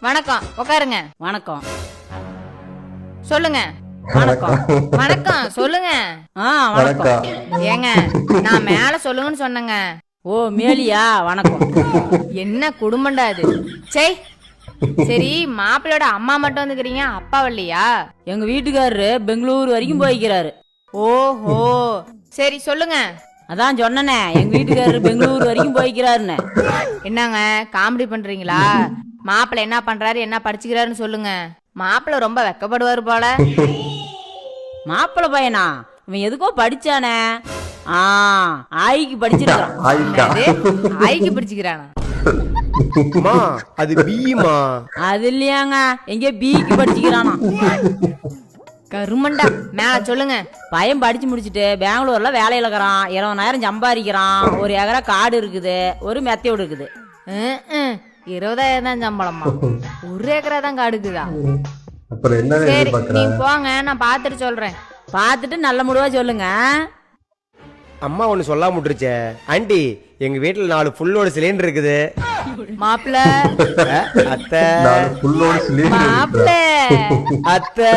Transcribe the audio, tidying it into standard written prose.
வணக்கம், உட்காருங்க. வணக்கம். சொல்லுங்க. வணக்கம். வணக்கம் சொல்லுங்க. வணக்கம். ஏங்க, நான் மேல சொல்லுங்கன்னு சொன்னேங்க. ஓ மேலியா? வணக்கம். என்ன குடும்பம்டா இது? சே. சரி, மாப்பிள்ளையோட அம்மா மட்டும் வந்துக்கிறீங்க, அப்பா வரலையா? எங்க வீட்டுக்காரரு பெங்களூர் வரைக்கும் போய்க்கிறாரு. ஓஹோ, சரி சொல்லுங்க. அதான் சொன்னனே, எங்க வீட்டுக்காரரு பெங்களூர் வரைக்கும் போய்க்கிறாருன்னு. என்னங்க காமெடி பண்றீங்களா? மாப்பிள்ளை என்ன பண்றாரு, என்ன படிச்சுக்கிறாருன்னு சொல்லுங்க. மாப்பிள்ளை ரொம்ப வெக்கப்படுவாரு போல. மாப்பிள்ளை பையனா? இவன் எதுக்கோ படிச்சானே. ஆய்க்கு படிச்சிருக்கான். ஆய்க்கு படிச்சுக்கிறானா? அது பிமா. அது இல்லையாங்க, எங்க பிக்கு படிச்சுக்கிறானா. கருமண்டா, மேல சொல்லுங்க. பையன் படிச்சு முடிச்சுட்டு பெங்களூர்ல வேலையில இருக்கிறான். 20,000 சம்பாதிக்கிறான். 1 ஏக்கரா காடு இருக்குது, ஒரு மெத்தையோடு இருக்குது. 20,000 தான் சம்பளமா? 1 ஏக்கரா தான் காடுக்குதா? அப்புறம் என்ன சரி, நீங்க போங்க, நான் பாத்துட்டு சொல்றேன். பார்த்துட்டு நல்ல முடிவா சொல்லுங்க. அம்மா ஒண்ணு சொல்லாம விட்டுருச்சே. ஆண்டி, எங்க வீட்டுல 4 ஃபுல்லோட சிலிண்டர் இருக்குது. மாப்பிள்ள, அத்தை ஃபுல்லோட சிலிண்டர் மாப்பிள்ள. அத்தை